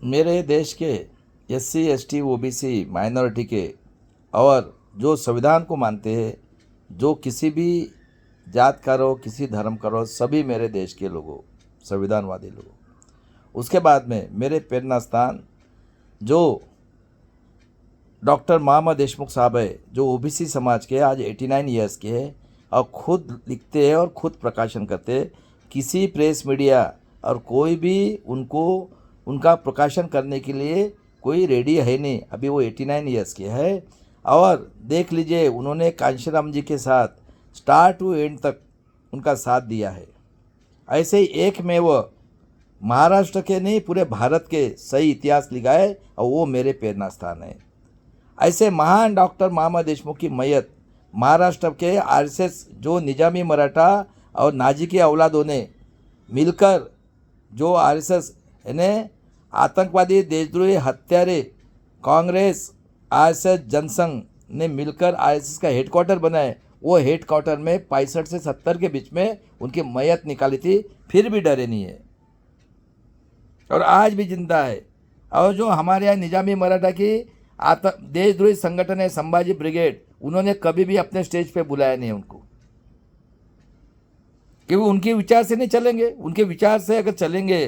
मेरे देश के एससी एसटी ओबीसी माइनॉरिटी के और जो संविधान को मानते हैं, जो किसी भी जात का रहो, किसी धर्म का रहो, सभी मेरे देश के लोगों, संविधानवादी लोग। उसके बाद में मेरे प्रेरणा स्थान जो डॉक्टर मोहम्मद देशमुख साहब है, जो ओबीसी समाज के आज 89 ईयर्स के हैं और खुद लिखते हैं और खुद प्रकाशन करते हैं। किसी प्रेस मीडिया और कोई भी उनको उनका प्रकाशन करने के लिए कोई रेडी है नहीं। अभी वो 89 ईयर्स के हैं और देख लीजिए उन्होंने कांशीराम जी के साथ स्टार्ट टू एंड तक उनका साथ दिया है। ऐसे ही एक में वो महाराष्ट्र के नहीं पूरे भारत के सही इतिहास लिखा है और वो मेरे प्रेरणा स्थान है। ऐसे महान डॉक्टर मोहम्मद देशमुख की मैयत महाराष्ट्र के आरएसएस जो निजामी मराठा और नाजी के औलादों ने मिलकर जो आरएसएस ने आतंकवादी देशद्रोही हत्यारे कांग्रेस आरएसएस जनसंघ ने मिलकर आरएसएस का हेडक्वार्टर बनाए। वो हेडक्वार्टर में 65 से 70 के बीच में उनकी मैयत निकाली थी, फिर भी डरे नहीं है और आज भी जिंदा है। और जो हमारे यहाँ निजामी मराठा की देशद्रोही संगठन है संभाजी ब्रिगेड, उन्होंने कभी भी अपने स्टेज पे बुलाया नहीं उनको, क्योंकि उनके विचार से नहीं चलेंगे। उनके विचार से अगर चलेंगे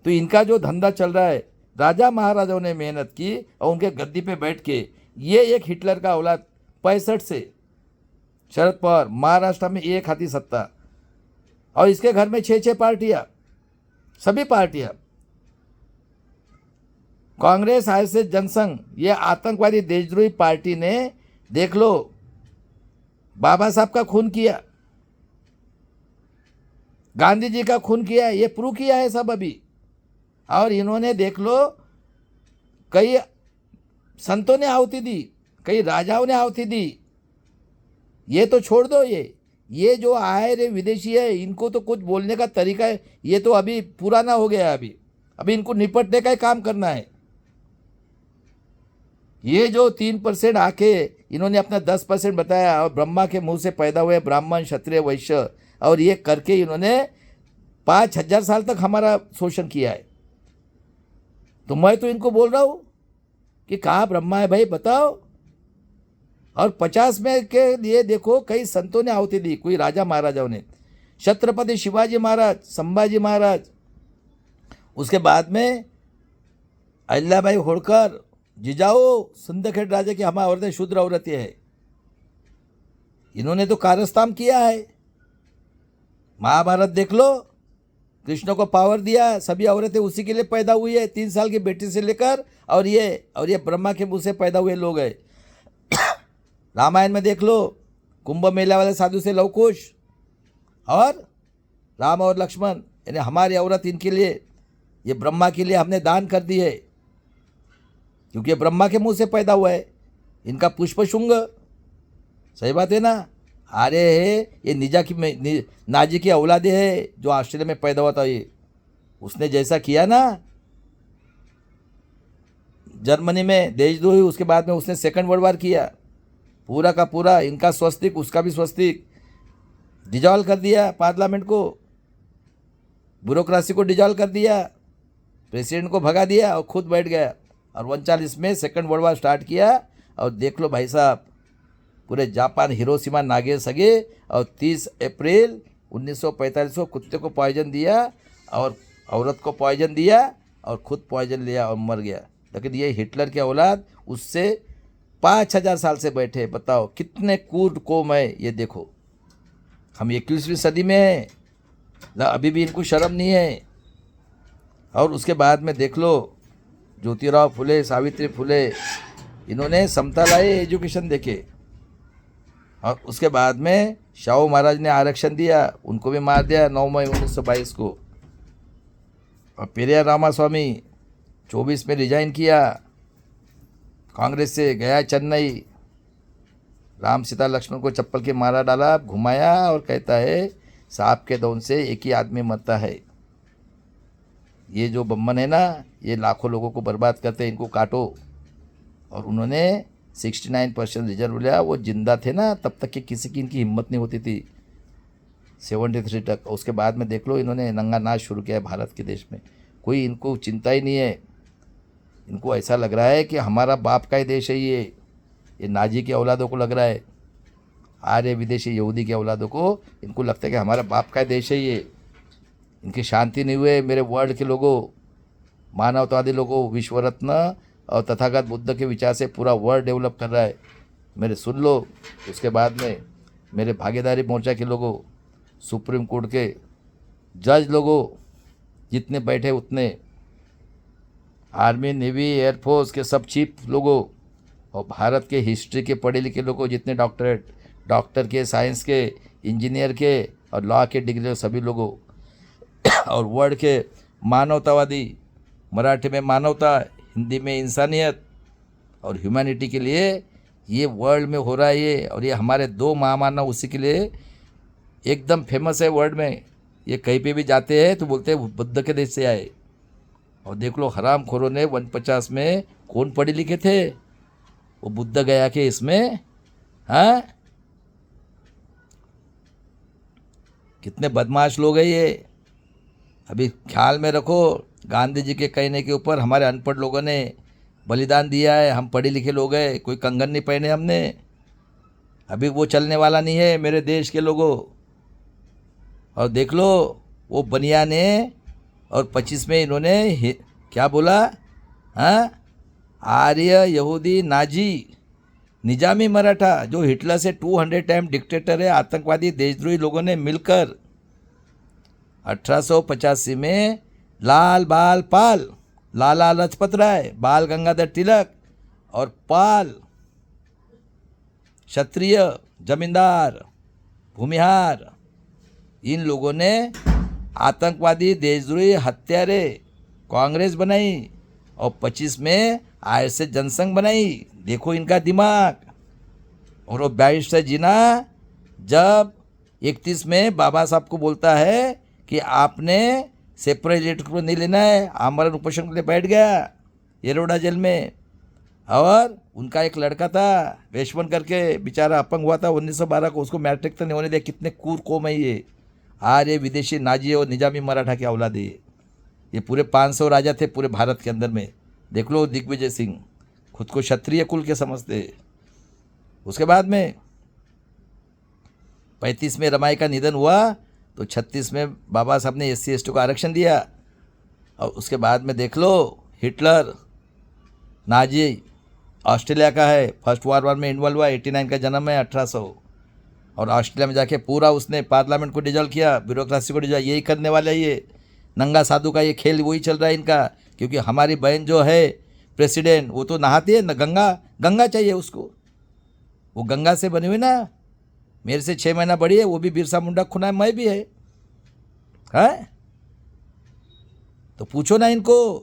तो इनका जो धंधा चल रहा है, राजा महाराजाओं ने मेहनत की और उनके गद्दी पे बैठ के ये एक हिटलर का औलाद 65 से शरद पवार महाराष्ट्र में एक हाथी सत्ता और इसके घर में 6-6 पार्टियां, सभी पार्टियां कांग्रेस आरएसएस जनसंघ, ये आतंकवादी देशद्रोही पार्टी ने देख लो बाबा साहब का खून किया, गांधी जी का खून किया, ये प्रूव किया है सब अभी। और इन्होंने देख लो कई संतों ने आहुति दी, कई राजाओं ने आहुति दी। ये तो छोड़ दो, ये जो आए रे विदेशी है, इनको तो कुछ बोलने का तरीका है, ये तो अभी पुराना हो गया है। अभी इनको निपटने का ही काम करना है। ये जो 3% आके इन्होंने अपना 10% बताया और ब्रह्मा के मुंह से पैदा हुए ब्राह्मण क्षत्रिय वैश्य, और ये करके इन्होंने 5000 साल तक हमारा शोषण किया है। तो मैं तो इनको बोल रहा हूँ कि कहाँ ब्रह्मा है भाई बताओ। और 50 में के लिए देखो कई संतों ने आहुति दी, कोई राजा महाराजाओं ने, छत्रपति शिवाजी महाराज, संभाजी महाराज, उसके बाद में अहिल्याबाई होळकर, जिजाऊ सिंदखेड राजा की हमारी औरतें शूद्र औरतें हैं, इन्होंने तो कारस्तान किया है। महाभारत देख लो, कृष्ण को पावर दिया, सभी औरतें उसी के लिए पैदा हुई है, 3 साल की बेटी से लेकर, और ये ब्रह्मा के मुंह से पैदा हुए लोग हैं। रामायण में देख लो, कुंभ मेला वाले साधु से लव कुश और राम और लक्ष्मण, यानी हमारी औरत इनके लिए, ये ब्रह्मा के लिए हमने दान कर दी है, क्योंकि ये ब्रह्मा के मुंह से पैदा हुआ है। इनका पुष्प शुंग, सही बात है ना। अरे ये नाजी की औलादे है, जो ऑस्ट्रेलिया में पैदा हुआ था, ये उसने जैसा किया ना जर्मनी में देशद्रोही, उसके बाद में उसने सेकंड वर्ल्ड वार किया, पूरा का पूरा इनका स्वस्तिक उसका भी स्वस्तिक डिजॉल्व कर दिया, पार्लियामेंट को, ब्यूरोक्रेसी को डिजॉल्व कर दिया, प्रेसिडेंट को भगा दिया और खुद बैठ गया। और 39 में सेकंड वर्ल्ड वार स्टार्ट किया। और देख लो भाई साहब, पूरे जापान हिरोशिमा नागासाकी, और 30 अप्रैल 1945 को कुत्ते को पॉइजन दिया और औरत को पॉइजन दिया और खुद पॉइजन लिया और मर गया। लेकिन ये हिटलर के औलाद उससे 5000 साल से बैठे। बताओ कितने क्रूर कौम है ये। देखो हम 21वीं सदी में हैं, अभी भी इनको शर्म नहीं है। और उसके बाद में देख लो ज्योतिराव फुले, सावित्री फुले, इन्होंने समता लाई एजुकेशन देके। और उसके बाद में शाहू महाराज ने आरक्षण दिया, उनको भी मार दिया 9 मई 1922 को। और पेरियार रामास्वामी 24 में रिजाइन किया, कांग्रेस से गया चेन्नई, राम सीता लक्ष्मण को चप्पल के मारा डाला, घुमाया और कहता है सांप के दौन से एक ही आदमी मरता है। ये जो बम्मन है ना, ये लाखों लोगों को बर्बाद करते हैं, इनको काटो। और उन्होंने 69% रिजर्व लिया। वो जिंदा थे ना तब तक कि किसी की इनकी हिम्मत नहीं होती थी, 73 तक। उसके बाद में देख लो इन्होंने नंगा नाच शुरू किया है भारत के देश में, कोई इनको चिंता ही नहीं है। इनको ऐसा लग रहा है कि हमारा बाप का ही देश है ये नाजी के औलादों को लग रहा है, आर्य विदेशी यहूदी के औलादों को इनको लगता है कि हमारा बाप का देश है ये। इनकी शांति नहीं हुए मेरे वर्ल्ड के लोगों, मानवतावादी लोगों, विश्व रत्न और तथागत बुद्ध के विचार से पूरा वर्ल्ड डेवलप कर रहा है, मेरे सुन लो। उसके बाद में मेरे भागीदारी मोर्चा के लोगों, सुप्रीम कोर्ट के जज लोगों, जितने बैठे उतने, आर्मी नेवी एयरफोर्स के सब चीफ लोगों, और भारत के हिस्ट्री के पढ़े लिखे लोगों जितने डॉक्टर के, साइंस के, इंजीनियर के और लॉ के डिग्री सभी लोगों, और वर्ल्ड के मानवतावादी, मराठी में मानवता, हिंदी में इंसानियत और ह्यूमैनिटी के लिए ये वर्ल्ड में हो रहा है ये। और ये हमारे 2 महामानव उसी के लिए एकदम फेमस है वर्ल्ड में। ये कहीं पे भी जाते हैं तो बोलते हैं बुद्ध के देश से आए। और देख लो हराम खोरों ने 150 में कौन पढ़े लिखे थे, वो बुद्ध गया के इसमें, हाँ कितने बदमाश लोग हैं ये। अभी ख्याल में रखो, गांधी जी के कहने के ऊपर हमारे अनपढ़ लोगों ने बलिदान दिया है, हम पढ़े लिखे लोग हैं, कोई कंगन नहीं पहने हमने। अभी वो चलने वाला नहीं है मेरे देश के लोगों। और देख लो वो बनिया ने, और 25 में इन्होंने क्या बोला, हाँ आर्य यहूदी नाजी निजामी मराठा, जो हिटलर से 200 टाइम डिक्टेटर है, आतंकवादी देशद्रोही लोगों ने मिलकर 1885 में लाल बाल पाल, लाला लाजपत राय, बाल गंगाधर तिलक और पाल क्षत्रिय जमींदार भूमिहार, इन लोगों ने आतंकवादी देशद्रोही हत्यारे कांग्रेस बनाई और 25 में आरएसएस जनसंघ बनाई। देखो इनका दिमाग। और वो बैरिस्टर जीना जब 31 में बाबा साहब को बोलता है कि आपने सेपरेट को नहीं लेना है, आमरण उपोषण के लिए बैठ गया येरोडा जेल में। और उनका एक लड़का था वेशमन करके, बेचारा अपंग हुआ था 1912 को, उसको मैट्रिक तो नहीं होने दिया। कितने क्रूर कौम है ये, आर्य विदेशी नाजी और निजामी मराठा की औलाद है ये पूरे 500 राजा थे पूरे भारत के अंदर में। देख लो दिग्विजय सिंह खुद को क्षत्रिय कुल के समझते। उसके बाद में 35 में रमाई का निधन हुआ तो 36 में बाबा साहब ने SC ST को आरक्षण दिया। और उसके बाद में देख लो हिटलर नाजी ऑस्ट्रेलिया का है, फर्स्ट वर्ल्ड वॉर में इन्वॉल्व हुआ, 89 का जन्म है 1800। और ऑस्ट्रेलिया में जाके पूरा उसने पार्लियामेंट को डिजॉल्व किया, ब्यूरोक्रेसी को डिजॉल्व, यही करने वाला ये नंगा साधु का ये खेल वही चल रहा है इनका। क्योंकि हमारी बहन जो है प्रेसिडेंट, वो तो नहाती है ना, गंगा चाहिए उसको, वो गंगा से बनी हुई ना, मेरे से 6 महीना बड़ी है, वो भी बिरसा मुंडा खुना है, मैं भी है। तो पूछो ना इनको,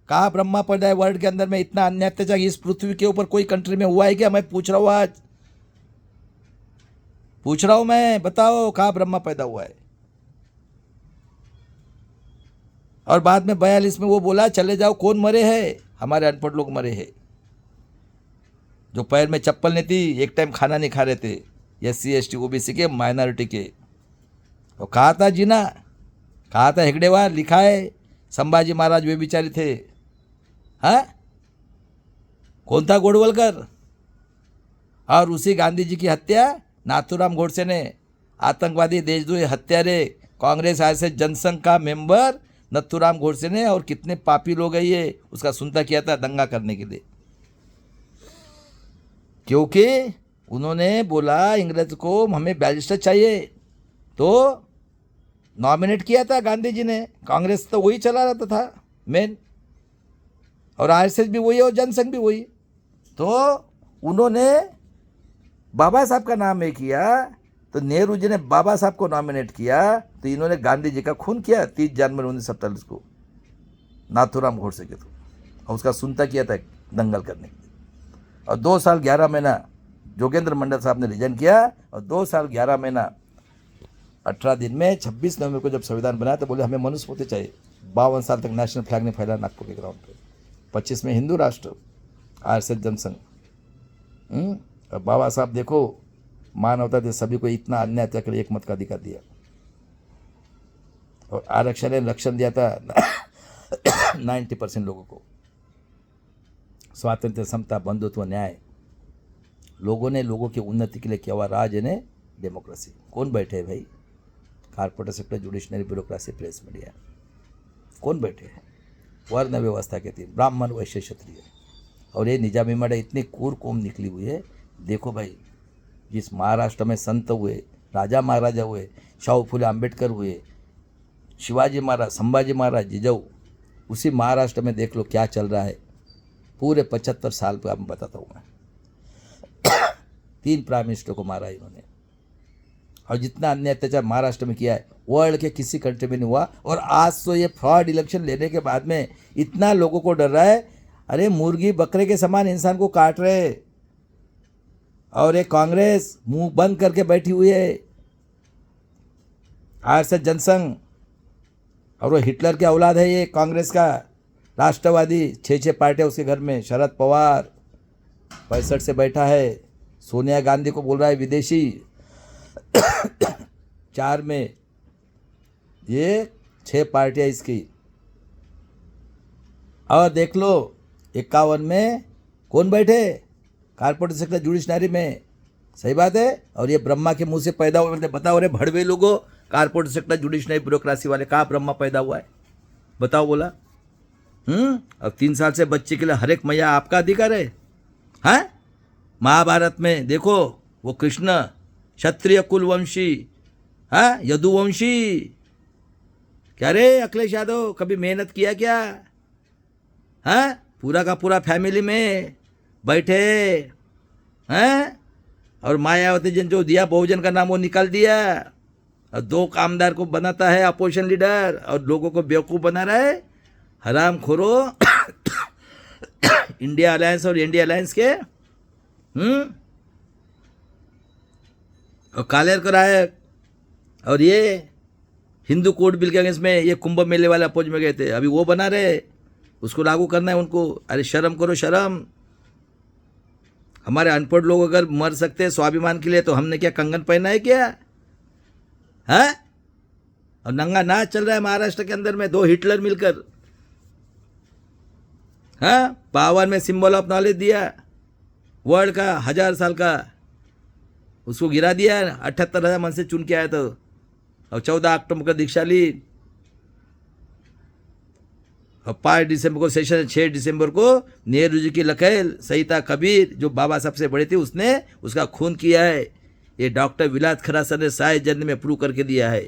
कहाँ ब्रह्मा पैदा है वर्ल्ड के अंदर में? इतना अन्याय अत्याचार इस पृथ्वी के ऊपर कोई कंट्री में हुआ है क्या? मैं पूछ रहा हूँ, आज पूछ रहा हूँ मैं, बताओ कहाँ ब्रह्मा पैदा हुआ है? और बाद में 42 में वो बोला चले जाओ, कौन मरे हैं? हमारे अनपढ़ लोग मरे हैं, जो पैर में चप्पल नहीं थी, एक टाइम खाना नहीं खा रहे थे, SC ST OBC के माइनॉरिटी के। तो कहा था जीना, कहा था हेगड़ेवार, लिखा है, संभाजी महाराज वे बिचारे थे। हाँ कौन था? गोडवलकर। और उसी गांधी जी की हत्या नाथूराम गोडसे ने, आतंकवादी देशद्रोही हत्यारे कांग्रेस RSS जनसंघ का मेंबर नथुराम गोडसे ने, और कितने पापी लोग हैं ये, उसका सुनता किया था दंगा करने के लिए। क्योंकि उन्होंने बोला इंग्रज को हमें बैरिस्टर चाहिए, तो नॉमिनेट किया था गांधी जी ने। कांग्रेस तो वही चला रहता था मेन, और RSS भी वही और जनसंघ भी वही। तो उन्होंने बाबा साहब का नाम एक किया, तो नेहरू जी ने बाबा साहब को नॉमिनेट किया, तो इन्होंने गांधी जी का खून किया 30 जनवरी 1947 को नाथूराम गोडसे के थ्रू, और उसका सुनता किया था दंगल करने के लिए। और 2 साल 11 महीना जोगेंद्र मंडल साहब ने रिजाइन किया, और 2 साल 11 महीना 18 दिन में 26 नवंबर को जब संविधान बनाया तो बोले हमें मनुस्मृति चाहिए। 52 साल तक नेशनल फ्लैग नहीं फैला नागपुर के ग्राउंड पे। 25 में हिंदू राष्ट्र, RSS जनसंघ। और बाबा साहब देखो, मानवता दे सभी को इतना अन्याय के लिए एक मत का अधिकार दिया, और आरक्षण ने लक्षण दिया था 90% लोगों को। स्वातंत्र्य, समता, बंधुत्व, न्याय, लोगों ने लोगों की उन्नति के लिए किया हुआ राज ने डेमोक्रेसी। कौन बैठे हैं भाई? Corporate sector, judiciary, bureaucracy, press, media, कौन बैठे हैं? वर्ण व्यवस्था के तीन, ब्राह्मण, वैश्य, क्षत्रिय, और ये निजामी मड़ा इतनी कूर कौम निकली हुई है। देखो भाई, जिस महाराष्ट्र में संत हुए, राजा महाराजा हुए, शाहू फुले आम्बेडकर हुए, शिवाजी महाराज, संभाजी महाराज, जिजाऊ, उसी महाराष्ट्र में देख लो क्या चल रहा है। पूरे 75 साल पे मैं बताता हूँ मैं 3 प्राइम मिनिस्टर को मारा इन्होंने, और जितना अन्य अत्याचार महाराष्ट्र में किया है वर्ल्ड के किसी कंट्री में नहीं हुआ। और आज तो ये फ्रॉड इलेक्शन लेने के बाद में इतना लोगों को डर रहा है, अरे मुर्गी बकरे के समान इंसान को काट रहे, और ये कांग्रेस मुंह बंद करके बैठी हुई है। आरएसएस जनसंघ, और वो हिटलर की औलाद है ये कांग्रेस का राष्ट्रवादी, 6 पार्टियां उसके घर में। शरद पवार 65 से बैठा है, सोनिया गांधी को बोल रहा है विदेशी 4 में, ये 6 पार्टियां इसकी। और देख लो 51 में कौन बैठे? कारपोरेटर सेक्टर, जुडिशनरी में। सही बात है। और ये ब्रह्मा के मुंह से पैदा हुए, बताओ रे भड़वे लोगों, कारपोरेटर सेक्टर, जुडिशनरी, ब्यूरोक्रेसी वाले, कहाँ ब्रह्मा पैदा हुआ है? बताओ बोला। अब 3 साल से बच्चे के लिए हर एक मैया आपका अधिकार है। हाँ, महाभारत में देखो वो कृष्ण क्षत्रिय कुलवंशी, हाँ, यदुवंशी। क्या रे अखिलेश यादव, कभी मेहनत किया क्या? हाँ, पूरा का पूरा फैमिली में बैठे हैं, और मायावती जी जो दिया बहुजन का नाम वो निकाल दिया, और 2 कामदार को बनाता है अपोजिशन लीडर, और लोगों को बेवकूफ़ बना रहा है। हराम खोरो इंडिया अलायंस और एनडीए अलायंस के और कालेर कराए, और ये हिंदू कोड बिल के अगेंस्ट में ये कुंभ मेले वाले अपोज में गए थे, अभी वो बना रहे, उसको लागू करना है उनको। अरे शर्म करो शर्म। हमारे अनपढ़ लोग अगर मर सकते हैं स्वाभिमान के लिए, तो हमने क्या कंगन पहना है क्या? है? और नंगा नाच चल रहा है महाराष्ट्र के अंदर में, 2 हिटलर मिलकर। हाँ, पावर में सिंबल ऑफ नॉलेज दिया वर्ल्ड का 1000 साल का, उसको गिरा दिया। 78,000 मन से चुन के आया तो, और 14 अक्टूबर को दीक्षा ली, और 5 दिसंबर को सेशन, 6 दिसंबर को नेहरू जी की लखेल सहिता कबीर जो बाबा साहब से बड़े थे, उसने उसका खून किया है। ये डॉक्टर विलास खरासर ने साहित्य जर्नल में प्रूव करके दिया है।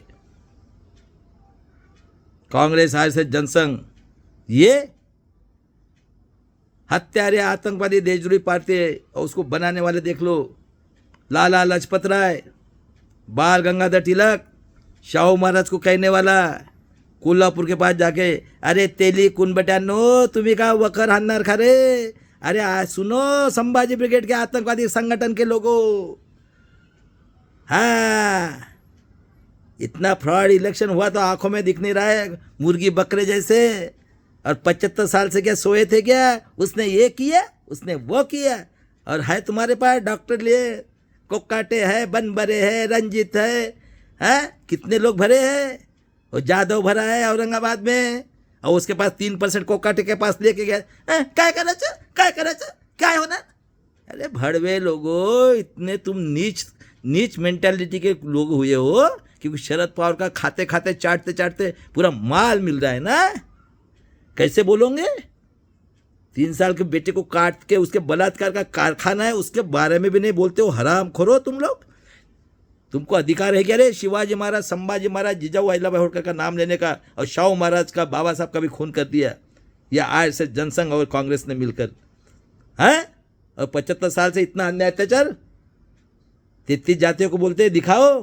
कांग्रेस, आरएसएस, जनसंघ, ये हत्यारे आतंकवादी देशद्रोही पार्टी है, और उसको बनाने वाले देख लो, लाला लाजपत राय, बाल गंगाधर तिलक, शाहू महाराज को कहने वाला, कोल्हापुर के पास जाके, अरे तेली कुनबट्यानो तुम्ही का वखर हाणणार खा रे? अरे आज सुनो संभाजी ब्रिगेड के आतंकवादी संगठन के लोगों। हाँ, इतना फ्रॉड इलेक्शन हुआ तो आंखों में दिख नहीं रहा है, मुर्गी बकरे जैसे। और 75 साल से क्या सोए थे क्या? उसने ये किया, उसने वो किया, और है तुम्हारे पास डॉक्टर लिए कोकाटे है, बन भरे है, रंजित है, कितने लोग भरे हैं? और जादव भरा है औरंगाबाद में, और उसके पास 3% कोकाटे के पास लेके गया। क्या कराचा क्या होना? अरे भड़वे लोगों, इतने तुम नीच मेंटालिटी के लोग हुए हो, क्योंकि शरद पवार का खाते खाते चाटते चाटते पूरा माल मिल रहा है ना। कैसे बोलोगे? 3 साल के बेटे को काट के उसके बलात्कार का कारखाना है, उसके बारे में भी नहीं बोलते हो। हराम खोरो तुम लोग। तुमको अधिकार है क्या रे शिवाजी महाराज, संभाजी महाराज, जिजाऊ अहिल्याबाई होळकर का नाम लेने का, और शाहू महाराज का, बाबा साहब का भी खून कर दिया, या आरएसएस, जनसंघ और कांग्रेस ने मिलकर? हैं? और 75 साल से इतना अन्याय अत्याचार। 33 जातियों को बोलते दिखाओ।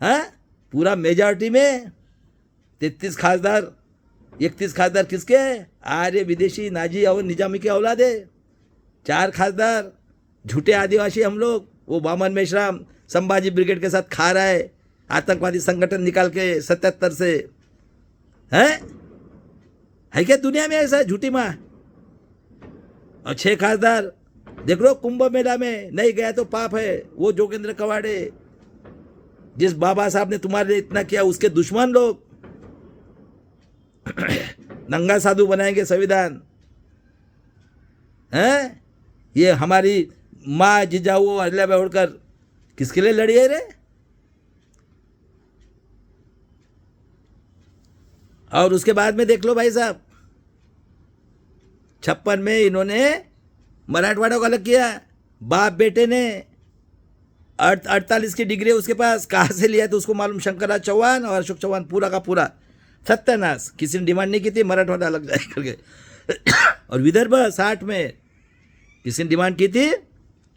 हैं? पूरा मेजॉरिटी में 33 खासदार, 31 खासदार किसके? आर्य, विदेशी, नाजी और निजामी के औलाद है। 4 खासदार झूठे आदिवासी हम लोग। वो वामन मेश्राम संभाजी ब्रिगेड के साथ खा रहा है, आतंकवादी संगठन निकाल के 77 से। है क्या दुनिया में ऐसा झूठी माँ? और 6 खासदार देख लो कुंभ मेला में नहीं गया तो पाप है। वो जोगेंद्र कवाड़े, जिस बाबा साहब ने तुम्हारे लिए इतना किया, उसके दुश्मन लोग नंगा साधु बनाएंगे संविधान। हैं? ये हमारी माँ जिजाऊ अल्लाह बैठकर किसके लिए लड़ी है रे? और उसके बाद में देख लो भाई साहब, 56 में इन्होंने मराठवाड़ा को अलग किया। बाप बेटे ने 48 की डिग्री उसके पास, कहाँ से लिया तो उसको मालूम। शंकरराज चौहान और अशोक चौहान पूरा का पूरा सत्यानाश। किसी ने डिमांड नहीं की थी मराठवाड़ा अलग जाए करके। और विदर्भ 60 में किसी ने डिमांड की थी,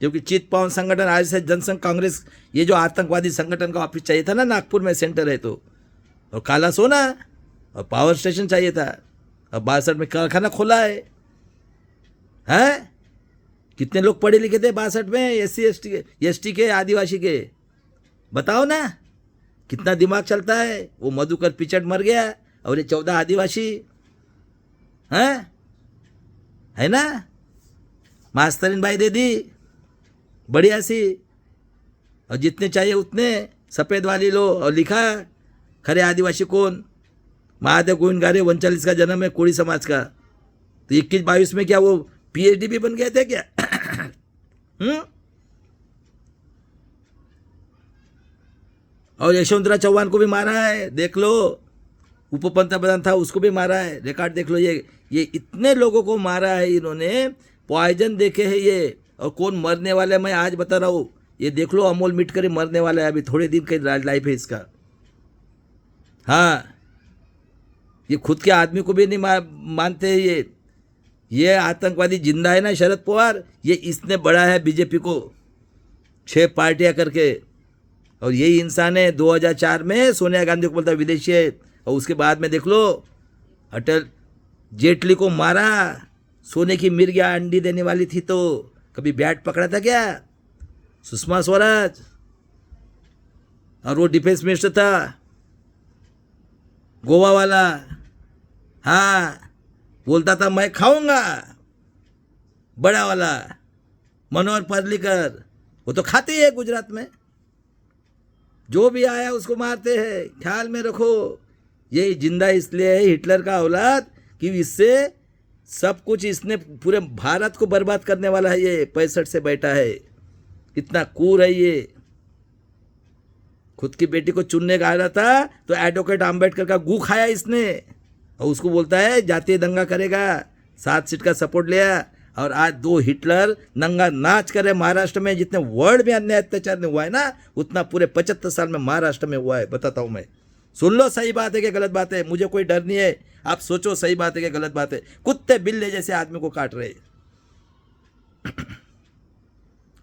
क्योंकि चितपावन संगठन आज से जनसंघ कांग्रेस, ये जो आतंकवादी संगठन का ऑफिस चाहिए था ना, नागपुर में सेंटर है तो, और काला सोना और पावर स्टेशन चाहिए था। अब 62 में कारखाना खोला है। हैं? कितने लोग पढ़े लिखे थे 62 में, एसटी के, आदिवासी के? बताओ ना, कितना दिमाग चलता है। वो मधुकर पिचट मर गया और ये 14 आदिवासी हैं, है ना? मास्तरीन भाई दे दी बढ़िया सी, और जितने चाहिए उतने सफ़ेद वाली लो, और लिखा खरे आदिवासी कौन, महादेव गोविंद गारे 39 का जन्म है कोड़ी समाज का। तो 21-22 में क्या वो पीएचडी भी बन गए थे क्या? और यशवंतराव चौहान को भी मारा है, देख लो। उप पंतप्रधान था, उसको भी मारा है, रिकॉर्ड देख लो। ये इतने लोगों को मारा है इन्होंने, पॉइजन देखे है ये। और कौन मरने वाला है मैं आज बता रहा हूँ, ये देख लो। अमोल मिटकर मरने वाला है, अभी थोड़े दिन की लाइफ है इसका। हाँ, ये खुद के आदमी को भी नहीं मानते हैं। ये आतंकवादी जिंदा है ना शरद पवार, ये इसने बढ़ा है बीजेपी को 6 पार्टियां करके। और यही इंसान है 2004 में सोनिया गांधी को बोलता विदेशी है, और उसके बाद में देख लो अटल जेटली को मारा। सोने की मिर्गियाँ अंडी देने वाली थी तो कभी बैट पकड़ा था क्या? सुषमा स्वराज, और वो डिफेंस मिनिस्टर था गोवा वाला। हाँ, बोलता था मैं खाऊंगा, बड़ा वाला मनोहर पर्रिकर। वो तो खाते ही है गुजरात में, जो भी आया उसको मारते हैं। ख्याल में रखो, ये जिंदा इसलिए है हिटलर का औलाद कि इससे सब कुछ, इसने पूरे भारत को बर्बाद करने वाला है। ये 65 से बैठा है, इतना क्रूर है ये। खुद की बेटी को चुनने का आ रहा था तो एडवोकेट आम्बेडकर का गू खाया इसने, और उसको बोलता है जातीय दंगा करेगा। 7 सीट का सपोर्ट लिया, और आज 2 हिटलर नंगा नाच करे महाराष्ट्र में। जितने वर्ल्ड में अन्याय अत्याचार नहीं हुआ है ना, उतना पूरे 75 साल में महाराष्ट्र में हुआ है। बताता हूँ मैं, सुन लो सही बात है कि गलत बात है, मुझे कोई डर नहीं है। आप सोचो सही बात है कि गलत बात है। कुत्ते बिल्ले जैसे आदमी को काट रहे।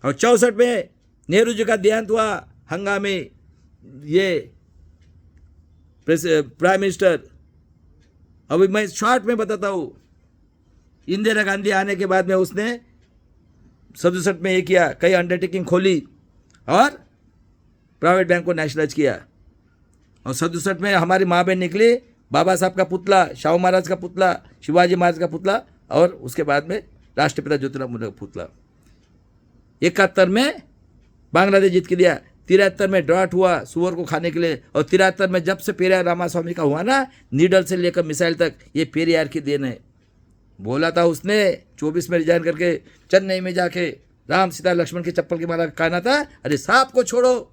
और 64 में नेहरू जी का देहांत हुआ, हंगामे ये प्राइम मिनिस्टर। अभी मैं शॉर्ट में बताता हूँ, इंदिरा गांधी आने के बाद में उसने 67 में ये किया, कई अंडरटेकिंग खोली और प्राइवेट बैंक को नेशनलाइज किया। और 67 में हमारी माँ बहन निकली, बाबा साहब का पुतला, शाहू महाराज का पुतला, शिवाजी महाराज का पुतला, और उसके बाद में राष्ट्रपिता ज्योतिराव फुले का पुतला। 71 में बांग्लादेश जीत के दिया। 73 में ड्राट हुआ सुअर को खाने के लिए। और 73 में जब से पेरियार रामास्वामी का हुआ ना, नीडल से लेकर मिसाइल तक, ये पेरियार की देन है। बोला था उसने 24 में रिजाइन करके चेन्नई में जाके राम सीता लक्ष्मण की चप्पल की माला कहना था, अरे सांप को छोड़ो,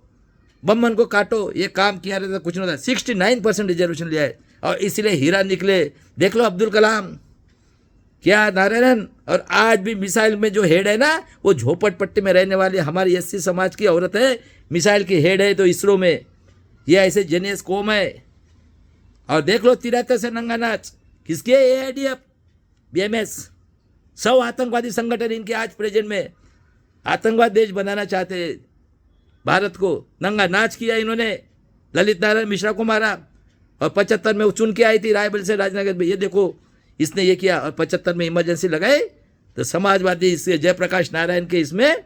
बम्बन को काटो। ये काम किया रहता कुछ नहीं होता। 69% रिजर्वेशन लिया है, और इसीलिए हीरा निकले। देख लो अब्दुल कलाम, क्या नारायण। और आज भी मिसाइल में जो हेड है ना, वो झोपड़पट्टी में रहने वाली हमारी एससी समाज की औरत है, मिसाइल की हेड है तो इसरो में। ये ऐसे जेनियस कौम है। और देख लो 73 से नंगा नाच किसके? AIDF, BMS, 100 आतंकवादी संगठन इनके आज प्रेजेंट में। आतंकवाद देश बनाना चाहते भारत को, नंगा नाच किया इन्होंने। ललित नारायण मिश्रा को मारा, और 75 में वो चुन के आई थी रायबरेली से राजनगर में, ये देखो इसने ये किया। और 75 में इमरजेंसी लगाई तो समाजवादी इसके जयप्रकाश नारायण के इसमें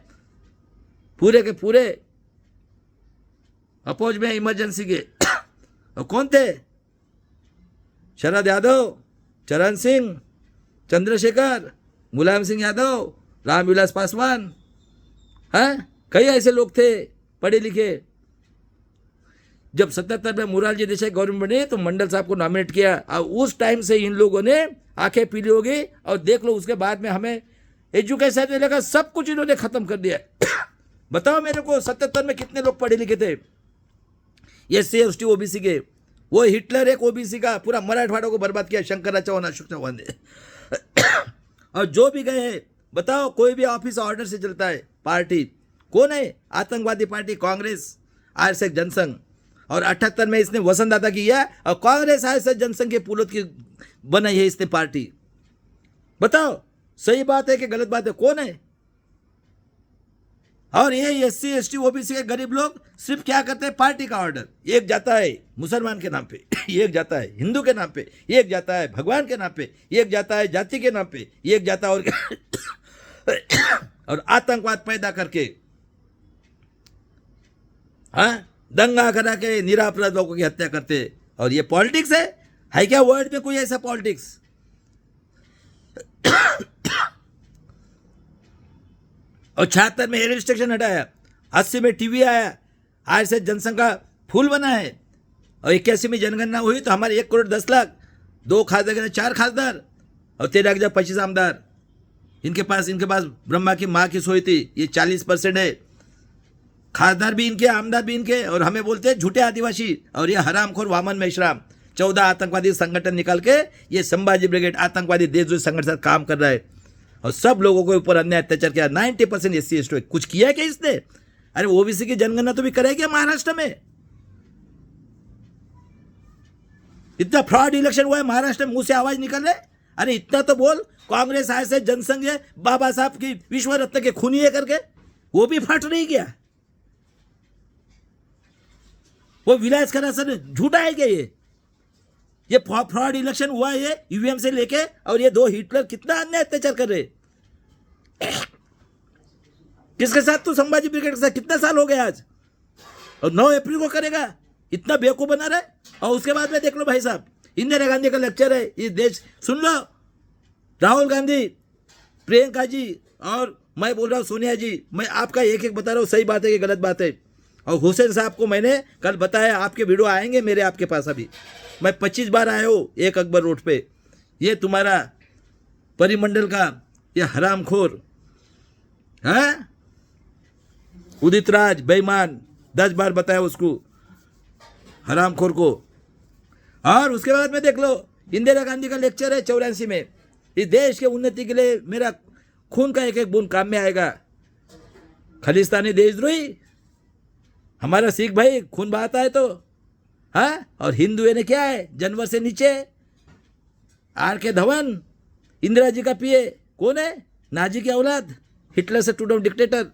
पूरे के पूरे अपोज में इमरजेंसी के। और कौन थे? शरद यादव, चरण सिंह, चंद्रशेखर, मुलायम सिंह यादव, रामविलास पासवान, हैं? कई ऐसे लोग थे पढ़े लिखे। जब 77 में मोरारजी देसाई गवर्नमेंट बने तो मंडल साहब को नॉमिनेट किया, और उस टाइम से इन लोगों ने आंखें पीली हो गई। और देख लो उसके बाद में हमें एजुकेशन से लेकर सब कुछ इन्होंने खत्म कर दिया। बताओ मेरे को 77 में कितने लोग पढ़े लिखे थे SC ST OBC के? वो हिटलर एक OBC का पूरा मराठवाड़ा को बर्बाद किया, शंकरराव चौहान, अशोक चौहान ने। और जो भी गए हैं, बताओ कोई भी ऑफिस ऑर्डर से चलता है। पार्टी कौन है? आतंकवादी पार्टी कांग्रेस, RSS जनसंघ। और 78 में इसने वसंतदाता किया और कांग्रेस RSS जनसंघ के पुलों की बनाई है इसने पार्टी। बताओ सही बात है कि गलत बात है? कौन है? और ये SC ST OBC के गरीब लोग सिर्फ क्या करते हैं? पार्टी का ऑर्डर। एक जाता है मुसलमान के नाम पे, एक जाता है हिंदू के नाम पे, एक जाता है भगवान के नाम पे, एक जाता है जाति के नाम पे, एक जाता है और आतंकवाद पैदा करके, हाँ, दंगा करा के निरापराध लोगों की हत्या करते। और ये पॉलिटिक्स है क्या वर्ल्ड में कोई ऐसा पॉलिटिक्स? और 76 में रेलवे स्टेशन हटाया, 80 में टीवी आया, RSS जनसंघ का फूल बना है। और 81 में जनगणना हुई तो हमारे 1 करोड़ 10 लाख, 2 खासदार 4 खासदार और 13,025 आमदार। इनके पास ब्रह्मा की माँ की सोई थी। ये 40% है। खासदार भी इनके, आमदार भी इनके, और हमें बोलते हैं झूठे आदिवासी। और ये हरामखोर वामन मेश्राम 14 आतंकवादी संगठन निकाल के ये संभाजी ब्रिगेड आतंकवादी देशद्रोही संगठन से काम कर रहा है और सब लोगों के ऊपर अन्याय अत्याचार किया। 90% SC ST कुछ किया क्या इसने? अरे OBC की जनगणना तो भी करेगी महाराष्ट्र में। इतना फ्रॉड इलेक्शन हुआ है महाराष्ट्र में, मुंह से आवाज निकल रहे। अरे इतना तो बोल, कांग्रेस RSS जनसंघ है, बाबा साहब की विश्व रत्न के खूनी है करके, वो भी फट नहीं गया। वो विलास खन्ना सर झूठा है क्या? ये फ्रॉड इलेक्शन हुआ है ये EVM से लेके, और ये 2 हिटलर कितना अन्याय अत्याचार कर रहे। किसके साथ? तो संभाजी ब्रिगेड के साथ। कितना साल हो गया आज? और 9 अप्रैल को करेगा। इतना बेवकूफ बना रहा है। और उसके बाद में देख लो भाई साहब, इंदिरा गांधी का लेक्चर है। ये देश सुन लो, राहुल गांधी, प्रियंका जी, और मैं बोल रहा हूँ सोनिया जी। मैं आपका एक एक बता रहा हूँ, सही बात है कि गलत बात है। और हुसैन साहब को मैंने कल बताया, आपके वीडियो आएंगे मेरे आपके पास। अभी मैं 25 बार आया हूँ 1 अकबर रोड पे। ये तुम्हारा परिमंडल का ये हरामखोर है उदित राज बेईमान, 10 बार बताया उसको, हरामखोर को। और उसके बाद में देख लो, इंदिरा गांधी का लेक्चर है 84 में। इस देश के उन्नति के लिए मेरा खून का एक एक बूंद काम में आएगा। खालिस्तानी देशद्रोही हमारा सिख भाई खून बहाता है तो, हाँ। और हिंदू ने क्या है, जानवर से नीचे। RK धवन इंदिरा जी का पिए कौन है? नाजी की औलाद, हिटलर से टू डाउन डिक्टेटर।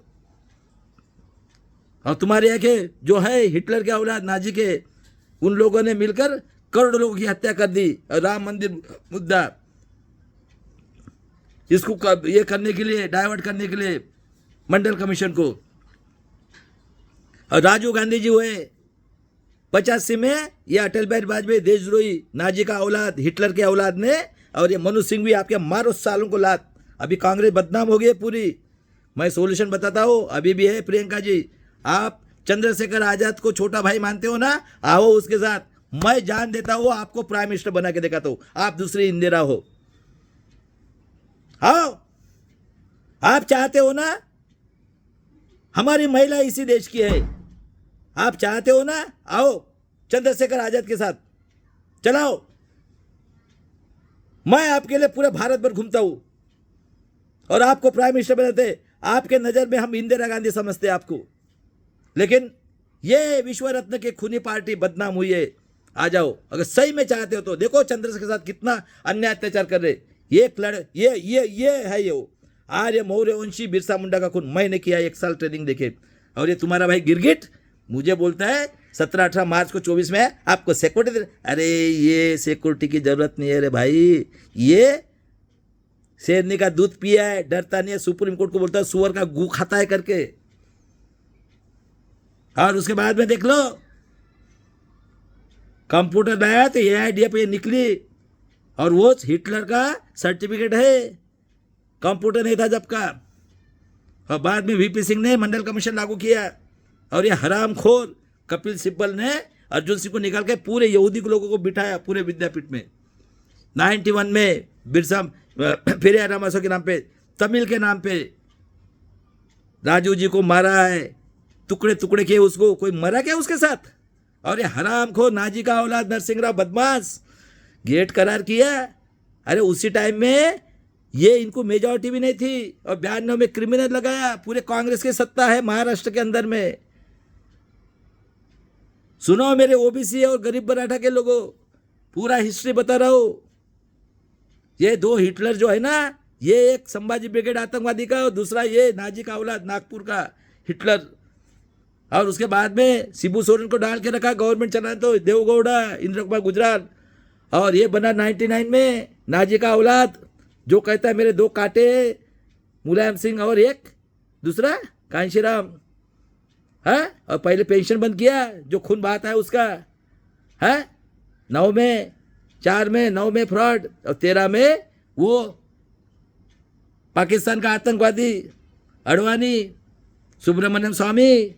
और तुम्हारे यहाँ के जो है हिटलर के औलाद नाजी के, उन लोगों ने मिलकर करोड़ों लोगों की हत्या कर दी। और राम मंदिर मुद्दा, इसको ये करने के लिए, डाइवर्ट करने के लिए मंडल कमीशन को। और राजीव गांधी जी हुए 85 में, ये अटल बिहारी वाजपेयी देशद्रोही नाजी का औलाद, हिटलर के औलाद ने। और ये मनु सिंह भी आपके मारो सालों को लात। अभी कांग्रेस बदनाम हो गई है पूरी। मैं सोल्यूशन बताता हूँ, अभी भी है। प्रियंका जी, आप चंद्रशेखर आजाद को छोटा भाई मानते हो ना, आओ उसके साथ। मैं जान देता हूँ, आपको प्राइम मिनिस्टर बना के दिखाता हूँ। आप दूसरी इंदिरा हो। आओ, आप चाहते हो ना हमारी महिला इसी देश की है, आप चाहते हो ना, आओ चंद्रशेखर आजाद के साथ चलाओ। मैं आपके लिए पूरे भारत भर घूमता हूं और आपको प्राइम मिनिस्टर बनाते। आपके नजर में हम इंदिरा गांधी समझते हैं आपको, लेकिन ये विश्व रत्न के खूनी पार्टी बदनाम हुई है। आ जाओ, अगर सही में चाहते हो तो। देखो चंद्रशेखर के साथ कितना अन्याय अत्याचार कर रहे। ये है ये आर्य मौर्य वंशी बिरसा मुंडा का खून मैंने किया। 1 साल ट्रेनिंग देखे। और ये तुम्हारा भाई गिरगिट मुझे बोलता है 17-18 मार्च को 24 में आपको सिक्योरिटी। अरे ये सिक्योरिटी की जरूरत नहीं है रे भाई, ये शेरनी का दूध पिया है, डरता नहीं है। सुप्रीम कोर्ट को बोलता है सुअर का गू खाता है करके। और उसके बाद में देख लो, कंप्यूटर लाया तो AIDF ये निकली, और वो हिटलर का सर्टिफिकेट है। कंप्यूटर नहीं था जब का। और बाद में VP सिंह ने मंडल कमीशन लागू किया। और ये हरामखोर कपिल सिब्बल ने अर्जुन सिंह को निकाल के पूरे यहूदी लोगों को बिठाया पूरे विद्यापीठ में। 91 में बिरसा पेरियार रामास्वामी के नाम पे तमिल के नाम पे राजू जी को मारा है, टुकड़े टुकड़े किए उसको। कोई मरा क्या उसके साथ? और ये हराम खो नाजी का औलाद नरसिंह राव बदमाश गेट करार किया। अरे उसी टाइम में ये इनको मेजॉरिटी भी नहीं थी और 92 में क्रिमिनल लगाया। पूरे कांग्रेस की सत्ता है महाराष्ट्र के अंदर में। सुनो मेरे ओबीसी और गरीब मराठा के लोगों, पूरा हिस्ट्री बता रहा हूं। ये दो हिटलर जो है ना, ये एक संभाजी ब्रिगेड आतंकवादी का और दूसरा ये नाजी का औलाद नागपुर का हिटलर। और उसके बाद में शिबू सोरेन को डाल के रखा गवर्नमेंट चलाने, तो देवगौड़ा, इंद्र कुमार गुजराल। और ये बना 99 में नाजी का औलाद जो कहता है मेरे 2 कांटे, मुलायम सिंह और एक दूसरा कांशीराम है। और पहले पेंशन बंद किया जो खून बहाता है उसका है। 9 में 4 में 9 में फ्रॉड और 13 में वो पाकिस्तान का आतंकवादी अडवाणी, सुब्रमण्यम स्वामी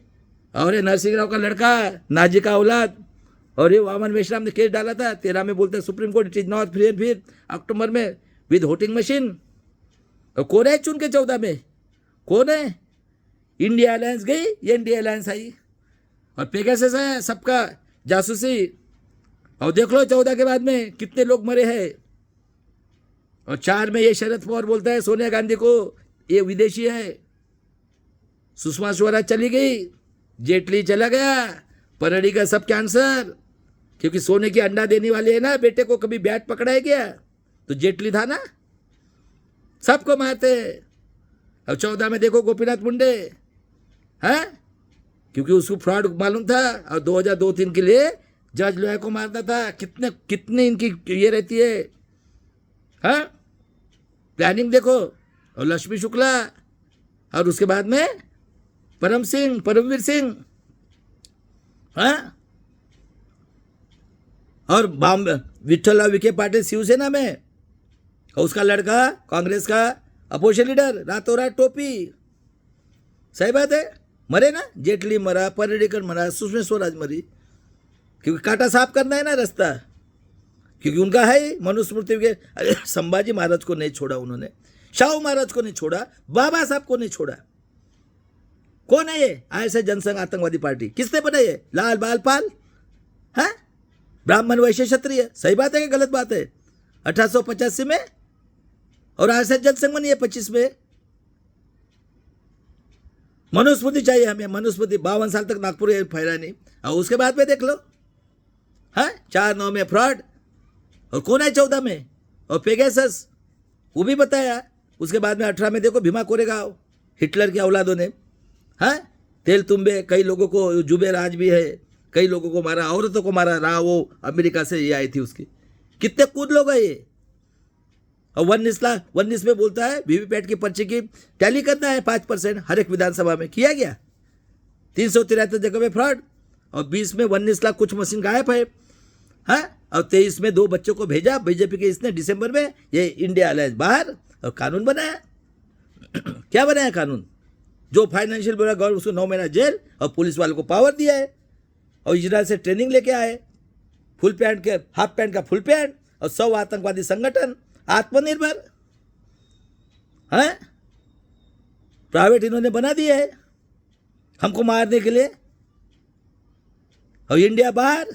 और ये नरसिंह राव का लड़का नाजी का औलाद। और ये वामन मेश्राम ने केस डाला था 13 में, बोलते हैं supreme court it is not free and फिर अक्टूबर में विद वोटिंग मशीन। और कौन है चुन के 14 में? कौन है? इंडिया अलायंस गई, ये इंडिया अलायंस आई और पेगासस है सबका जासूसी। और देख लो 14 के बाद में कितने लोग मरे हैं। और 4 में ये शरद पवार बोलता है सोनिया गांधी को ये विदेशी है। सुषमा स्वराज चली गई, जेटली चला गया, परड़ी का सब कैंसर, क्योंकि सोने की अंडा देने वाले है ना बेटे को कभी बैट पकड़ा है क्या? तो जेटली था ना, सबको मारते। अब 14 में देखो गोपीनाथ मुंडे है, क्योंकि उसको फ्रॉड मालूम था और 2002-3 के लिए जज लोया को मारता था। कितने कितने इनकी ये रहती है हाँ प्लानिंग देखो। और लक्ष्मी शुक्ला और उसके बाद में परमवीर सिंह हाँ, और विठ्ठलराव विखे पाटिल शिवसेना में, और उसका लड़का कांग्रेस का अपोजिशन लीडर, रातों रात टोपी। सही बात है, मरे ना, जेटली मरा, पर्रिकर मरा, सुषमा स्वराज मरी, क्योंकि कांटा साफ करना है ना रास्ता, क्योंकि उनका है ही मनुस्मृति के। अरे संभाजी महाराज को नहीं छोड़ा उन्होंने, शाहू महाराज को नहीं छोड़ा, बाबा साहब को नहीं छोड़ा। कौन है ये? ऐसे जनसंघ आतंकवादी पार्टी किसने बनाई है? लाल बाल पाल है, ब्राह्मण वैश्य क्षत्रिय। सही बात है कि गलत बात है? 1885 में और ऐसे जनसंघ बनी है 25 में। मनुस्मृति चाहिए हमें, मनुस्मृति। 52 साल तक नागपुर फैला नहीं। और उसके बाद में देख लो हाँ 4-9 में फ्रॉड। और कौन है 14 में? और पेगासस, वो भी बताया। उसके बाद में 18 में देखो भीमा कोरेगांव, हिटलर के औलादों ने हाँ तेल तुम्बे, कई लोगों को जुबेर आज भी है, कई लोगों को मारा, औरतों को मारा रहा। वो अमेरिका से ये आई थी उसकी। कितने कूद लोग हैं ये। और 19 में बोलता है वीवीपैट की पर्ची की टैली करना है 5% हर एक विधानसभा में। किया गया 373 जगह में फ्रॉड। और 20 में 19 लाख कुछ मशीन गायब है हाँ। और 23 में 2 बच्चों को भेजा बीजेपी के इसने दिसंबर में, ये इंडिया अलायंस बाहर। और कानून बनाया क्या बनाया कानून? जो फाइनेंशियल बोला गवर्नमेंट उसको 9 महीना जेल और पुलिस वालों को पावर दिया है। और इजराइल से ट्रेनिंग लेके आए, फुल पैंट के हाफ पैंट का फुल पैंट, और 100 आतंकवादी संगठन, आत्मनिर्भर है, प्राइवेट इन्होंने बना दिया है हमको मारने के लिए। और इंडिया बाहर।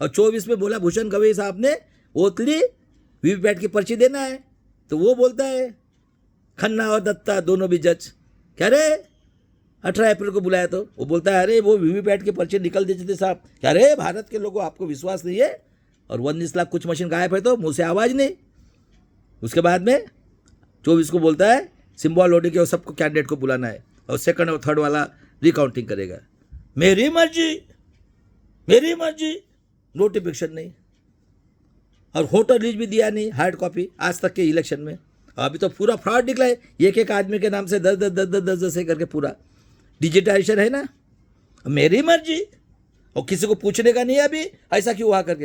और 24 में बोला भूषण गवई साहब ने ओतली वीवीपैट की पर्ची देना है, तो वो बोलता है खन्ना और दत्ता दोनों भी जज, क्या रे 18 अप्रैल को बुलाया तो वो बोलता है अरे वो वीवीपैट की पर्ची निकल देते थे साहब। क्या रे भारत के लोगों आपको विश्वास नहीं है? और 19 लाख कुछ मशीन गायब है तो मुंह से आवाज़ नहीं। उसके बाद में 24 को बोलता है सिंबल लोडिंग के और सबको कैंडिडेट को बुलाना है और 2nd और 3rd वाला रिकाउंटिंग करेगा। मेरी मर्जी, नोटिफिकेशन नहीं। और वोटर लिस्ट भी दिया नहीं, हार्ड कॉपी आज तक के इलेक्शन में। अभी तो पूरा फ्रॉड निकला है, एक आदमी के नाम से 10 से करके पूरा डिजिटाइजेशन है ना। मेरी मर्जी, और किसी को पूछने का नहीं है अभी ऐसा क्यों हुआ करके।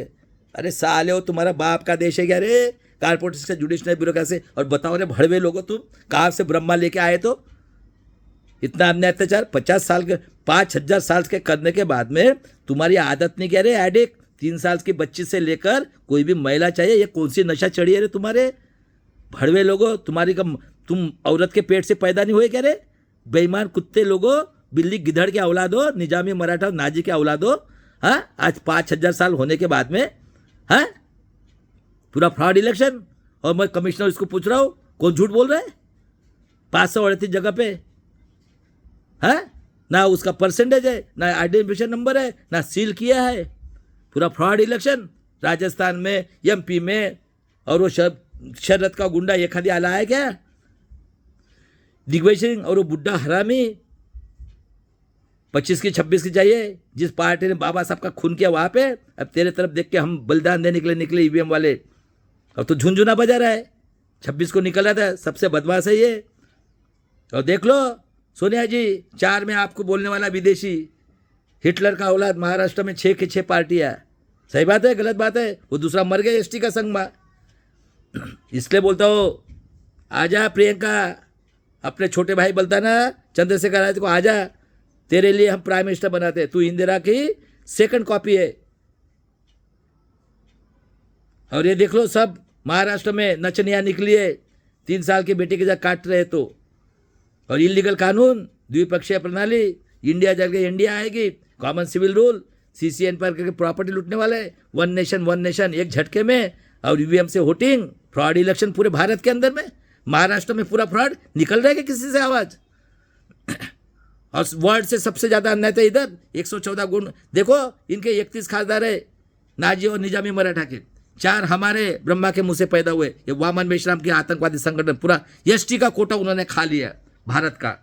अरे साले हो, तुम्हारा बाप का देश है क्या रे? कारपोरेट से जुडिशनल ब्यूरोक्रेसी। और बताओ रे भड़वे लोगो, तुम कहाँ से ब्रह्मा लेके आए? तो इतना अन्याय अत्याचार 5,000 साल के करने के बाद में तुम्हारी आदत नहीं क्या रे? एडिक्ट 3 साल की बच्ची से लेकर कोई भी महिला चाहिए, ये कौन सी नशा चढ़ी है रे तुम्हारे भड़वे लोगों? तुम औरत के पेट से पैदा नहीं हुए क्या रे? बेईमान कुत्ते लोगों, बिल्ली गिधड़ के औलाद हो, निजामी मराठा नाजी के औलाद हो। हाँ, आज 5,000 साल होने के बाद में हाँ पूरा फ्रॉड इलेक्शन। और मैं कमिश्नर इसको पूछ रहा हूँ, कौन झूठ बोल रहा है? 538 जगह पे है ना, उसका परसेंटेज है ना, आइडेंटिफिकेशन नंबर है ना, सील किया है। पूरा फ्रॉड इलेक्शन। राजस्थान में, एमपी में, और वो शरद का गुंडा एखादी आला है क्या? दिग्विजय सिंह और वो बुड्ढा हरामी 25 की 26 की चाहिए, जिस पार्टी ने बाबा साहब का खून किया वहां पे। अब तेरे तरफ देख के हम बलिदान दे निकले ईवीएम वाले, और तो झुंझुना बजा रहा है। 26 को निकल रहा था, सबसे बदमाश है ये। और देख लो सोनिया जी, 4 में आपको बोलने वाला विदेशी, हिटलर का औलाद, महाराष्ट्र में 6 के 6 पार्टियां। सही बात है गलत बात है? वो दूसरा मर गया एसटी का संग में। इसलिए बोलता हो, आजा प्रियंका, अपने छोटे भाई बोलता ना चंद्रशेखर आजाद को, आजा तेरे लिए हम प्राइम मिनिस्टर बनाते हैं, तू इंदिरा की सेकंड कॉपी है। और ये देख लो सब महाराष्ट्र में नचनिया निकली है, 3 साल के बेटे के साथ काट रहे तो। और इलीगल कानून, द्विपक्षीय प्रणाली, इंडिया जगह इंडिया आएगी, कॉमन सिविल रूल, सीसीएन पर करके प्रॉपर्टी लूटने वाले, वन नेशन एक झटके में, और ईवीएम से वोटिंग, फ्रॉड इलेक्शन पूरे भारत के अंदर में। महाराष्ट्र में पूरा फ्रॉड निकल रहा है किसी से आवाज। और वर्ल्ड से सबसे ज्यादा अन्याय था इधर, 114 गुण। देखो इनके 31 खासदार है, नाजी और निजामी मराठा के, 4 हमारे ब्रह्मा के मुंह से पैदा हुए। ये वामन मेश्राम के आतंकवादी संगठन, पूरा एसटी का कोटा उन्होंने खा लिया भारत का।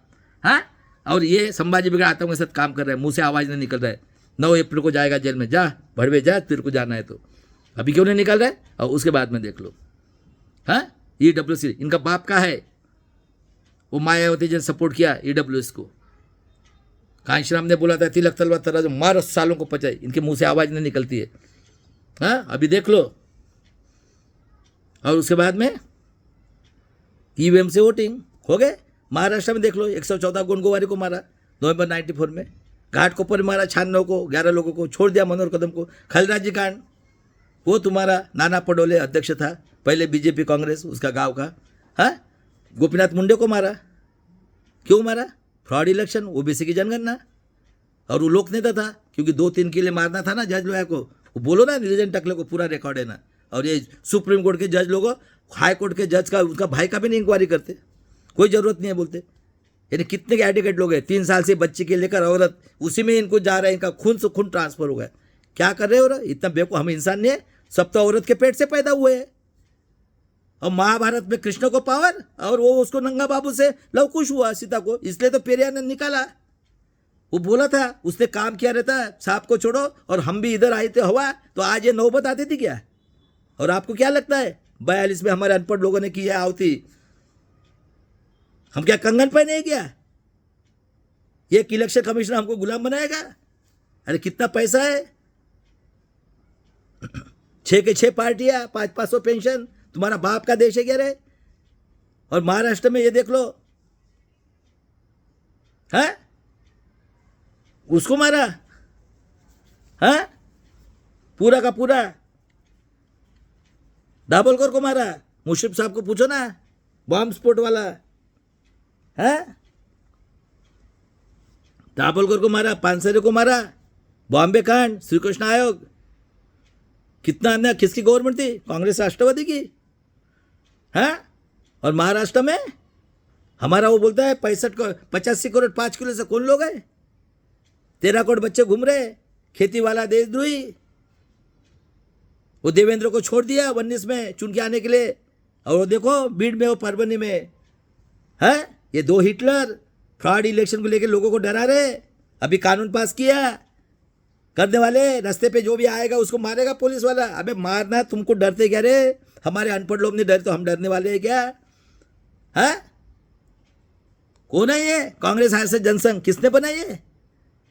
हाँ, और ये संभाजी बिगड़ आतंक के साथ काम कर रहे हैं, मुंह से आवाज नहीं निकल रहा है। 9 अप्रैल को जाएगा जेल में, जा भड़वे जा, तेरे को जाना है तो। अभी क्यों नहीं निकल रहा है? और उसके बाद में देख लो। हाँ, ईडब्ल्यूसी इनका बाप का है, वो मायावती जी ने सपोर्ट किया ईडब्ल्यूएस को। कांशीराम ने बोला था तिलक तलवार तराजू मारो सालों को पचाई, इनके मुंह से आवाज नहीं निकलती है। हाँ, अभी देख लो। और उसके बाद में ईवीएम से वोटिंग हो गए। महाराष्ट्र में देख लो, 114 गोंडगोवारी को मारा नवंबर 94 में, घाटकोपर मारा 96 को, 11 लोगों को छोड़ दिया, मनोहर कदम को। खलराजी कांड, वो तुम्हारा नाना पटोले अध्यक्ष था पहले, बीजेपी कांग्रेस उसका गांव का। हाँ, गोपीनाथ मुंडे को मारा। क्यों मारा? फ्रॉड इलेक्शन, ओबीसी की जनगणना। और वो लोक नेता था, क्योंकि 2-3 के लिए मारना था ना जज लोया को। वो बोलो ना निरंजन टकले को, पूरा रिकॉर्ड है ना। और ये सुप्रीम कोर्ट के जज लोगों, हाई कोर्ट के जज का, उसका भाई का भी नहीं इंक्वायरी करते, कोई जरूरत नहीं है बोलते। यानी कितने के एडवोकेट लोग हैं, 3 साल से बच्चे के लेकर औरत, उसी में इनको जा रहा है, इनका खून से खून ट्रांसफर हो गया। क्या कर रहे हो? इतना बेवकूफ हम इंसान नहीं है, सब तो औरत के पेट से पैदा हुए हैं। और महाभारत में कृष्ण को पावर, और वो उसको नंगा बाबू से लवकुश हुआ सीता को, इसलिए तो पेरियार ने निकाला। वो बोला था, उसने काम किया रहता, सांप को छोड़ो। और हम भी इधर आए थे हवा, तो आज ये नौबत आती थी क्या? और आपको क्या लगता है 42 में हमारे अनपढ़ लोगों ने किया आवती? हम क्या कंगन पहने क्या? ये इलेक्शन कमिश्नर हमको गुलाम बनाएगा? अरे कितना पैसा है, 6 के 6 पार्टियां, 500 पेंशन, तुम्हारा बाप का देश है क्या रे? और महाराष्ट्र में ये देख लो, है उसको मारा, है पूरा का पूरा। दाभोलकर को मारा, मुश्रीफ साहब को पूछो ना, बॉम्ब स्फोट वाला है। दाभोलकर को मारा, पानसरे को मारा, बॉम्बे कांड, श्री कृष्ण आयोग। कितना अन्याय, किसकी गवर्नमेंट थी? कांग्रेस राष्ट्रवादी की। है? और महाराष्ट्र में हमारा वो बोलता है 85 करोड़ 5 किलो से कौन लोग है? 13 करोड़ बच्चे घूम रहे, खेती वाला देशद्रोही। वो देवेंद्र को छोड़ दिया 19 में चुन के आने के लिए। और वो देखो बीड में, वो परभनी में है, ये 2 हिटलर फ्रॉड इलेक्शन को लेकर लोगों को डरा रहे। अभी कानून पास किया, करने वाले रास्ते पे जो भी आएगा उसको मारेगा पुलिस वाला। अबे मारना, तुमको डरते क्या रे? हमारे अनपढ़ लोग नहीं डरते, तो हम डरने वाले हैं क्या? है? कौन है ये? कांग्रेस आरएसएस जनसंघ किसने बनाई है?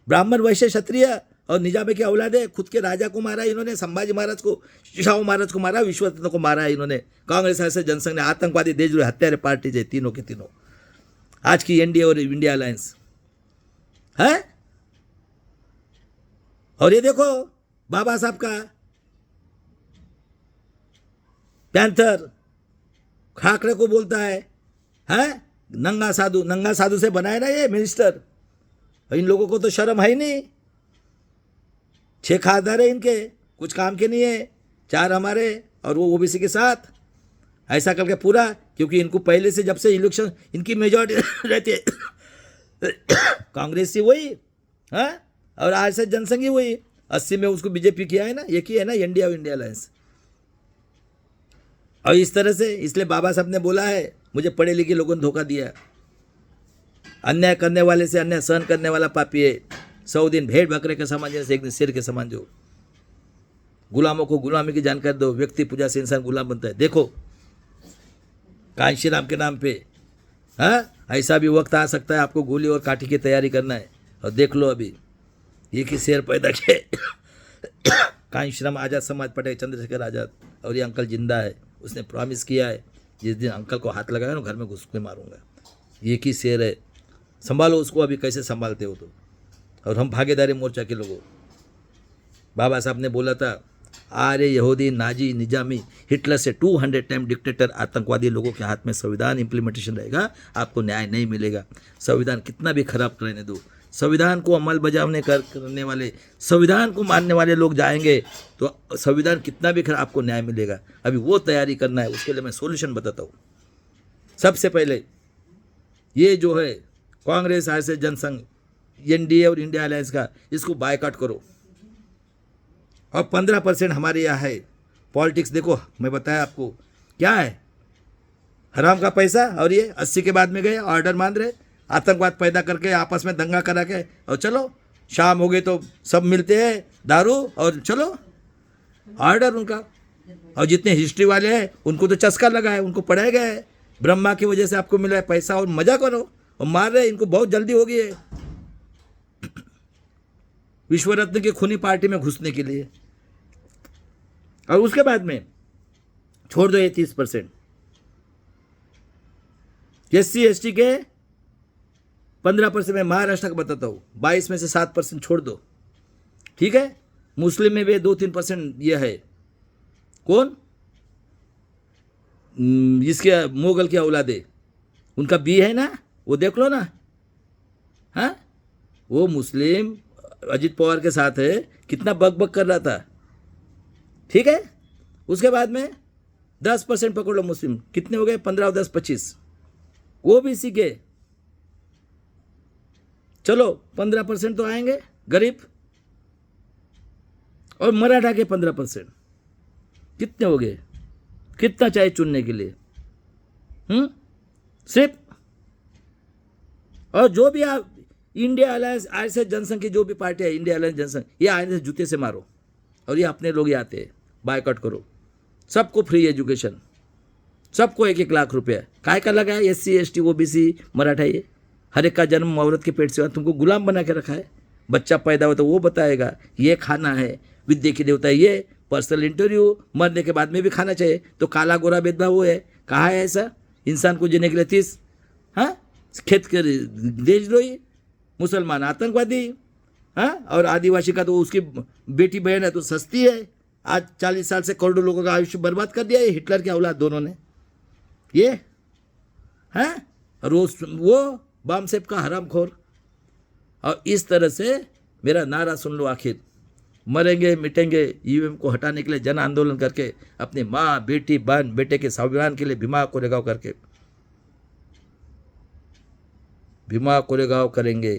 ब्राह्मण वैश्य क्षत्रिय और निजामे की औलाद है। खुद के राजा को मारा इन्होंने, संभाजी महाराज को, शाहू महाराज को मारा, विश्वरत्न को मारा इन्होंने। कांग्रेस आरएसएस जनसंघ ने आतंकवादी देशद्रोही हत्यारे पार्टी है तीनों के तीनों, आज की एनडीए और इंडिया अलायंस है। और ये देखो बाबा साहब का पैंथर खाकरे को बोलता है है नंगा साधु से बनाए ना ये मिनिस्टर। इन लोगों को तो शर्म है ही नहीं। 6 खासदार है इनके, कुछ काम के नहीं है, 4 हमारे और वो ओबीसी के साथ, ऐसा करके पूरा। क्योंकि इनको पहले से जब से इलेक्शन इनकी मेजॉरिटी रहती है कांग्रेस ही वही, हाँ, और आज से जनसंघ ही वही। 80 में उसको बीजेपी किया है ना, ये की है ना इंडिया अलायंस। और इस तरह से, इसलिए बाबा साहब ने बोला है, मुझे पढ़े लिखे लोगों ने धोखा दिया। अन्याय करने वाले से अन्याय सहन करने वाला पापी है। 100 दिन भेड़ बकरे के समान जैसे, एक दिन शेर के समान जो। गुलामों को गुलामी की जानकारी दो, व्यक्ति पूजा से इंसान गुलाम बनता है। देखो कांशी राम के नाम पे, हाँ, ऐसा भी वक्त आ सकता है आपको गोली और काठी की तैयारी करना है। और देख लो अभी ये कि शेर पैदा किए कांशी राम आज़ाद समाज पटेल चंद्रशेखर आज़ाद, और ये अंकल जिंदा है। उसने प्रॉमिस किया है जिस दिन अंकल को हाथ लगाया ना घर में घुस के मारूंगा। ये की शेर है, संभालो उसको। अभी कैसे संभालते हो तो। और हम भागीदारी मोर्चा के लोगों, बाबा साहब ने बोला था, आर्य यहूदी नाजी निजामी हिटलर से 200 टाइम डिक्टेटर आतंकवादी लोगों के हाथ में संविधान इम्प्लीमेंटेशन रहेगा, आपको न्याय नहीं मिलेगा। संविधान कितना भी खराब रहने दो, संविधान को अमल बजावने करने वाले, संविधान को मानने वाले लोग जाएंगे तो संविधान कितना भी खराब, आपको न्याय मिलेगा। अभी वो तैयारी करना है, उसके लिए मैं सोल्यूशन बताता हूँ। सबसे पहले ये जो है कांग्रेस आरएसएस जनसंघ एनडीए और इंडिया अलायंस का, इसको बायकॉट करो। और 15% हमारे यहाँ है। पॉलिटिक्स देखो, मैं बताया आपको क्या है, हराम का पैसा। और ये 80 के बाद में गए ऑर्डर मान रहे, आतंकवाद पैदा करके आपस में दंगा करा के, और चलो शाम हो गई तो सब मिलते हैं दारू और चलो ऑर्डर उनका। और जितने हिस्ट्री वाले हैं उनको तो चस्का लगा है, उनको पढ़ाया गया है, ब्रह्मा की वजह से आपको मिला है पैसा और मजा करो। और मार रहे, इनको बहुत जल्दी हो गई है विश्व रत्न की खूनी पार्टी में घुसने के लिए। और उसके बाद में छोड़ दो ये 30%, SC ST के 15%। मैं महाराष्ट्र का बताता हूँ, 22 में से 7% छोड़ दो, ठीक है। मुस्लिम में भी 2-3% यह है। कौन? इसके मुगल की औलादे, उनका बी है ना, वो देख लो ना, हाँ, वो मुस्लिम अजित पवार के साथ है, कितना बक कर रहा था, ठीक है। उसके बाद में 10% पकड़ लो मुस्लिम, कितने हो गए? 15 और 10 25। वो भी सीखे, चलो 15% तो आएंगे गरीब। और मराठा के 15%, कितने हो गए? कितना चाहिए चुनने के लिए? सिर्फ। और जो भी आप इंडिया अलायंस आरएसएस जनसंघ की जो भी पार्टी है, इंडिया अलायंस जनसंघ, ये आने से जूते से मारो। और ये अपने लोग ही आते हैं, बायकॉट करो। सबको फ्री एजुकेशन, सबको 1-1 लाख रुपया। काय का लगा है? SC ST OBC मराठा, ये हर एक का जन्म औरत के पेट से हुआ। तुमको गुलाम बना के रखा है। बच्चा पैदा हो तो वो बताएगा ये खाना है, विद्या की देवता है ये, पर्सनल इंटरव्यू, मरने के बाद में भी खाना चाहिए। तो काला गोरा भेदभाव वो है, कहाँ है ऐसा? इंसान को जीने के लिए 30, हाँ, खेत के देशद्रोही, मुसलमान आतंकवादी, हाँ, और आदिवासी का तो उसकी बेटी बहन है तो सस्ती है। आज 40 साल से करोड़ों लोगों का आयुष्य बर्बाद कर दिया ये हिटलर के औलाद दोनों ने, ये, हाँ, रोज वो बामसेब का हरामखोर। और इस तरह से मेरा नारा सुन लो, आखिर मरेंगे मिटेंगे EVM को हटाने के लिए जन आंदोलन करके, अपनी माँ बेटी बहन बेटे के संविधान के लिए भीमा कोरेगांव करके, भीमा कोरेगांव करेंगे।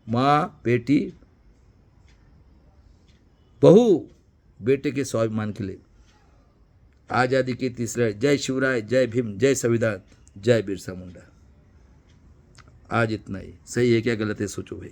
माँ बेटी बहू बेटे के स्वाभिमान के लिए, आज़ादी की तीसरे। जय शिवराय, जय भीम, जय संविधान, जय बिरसा मुंडा। आज इतना ही। सही है क्या गलत है सोचो भाई।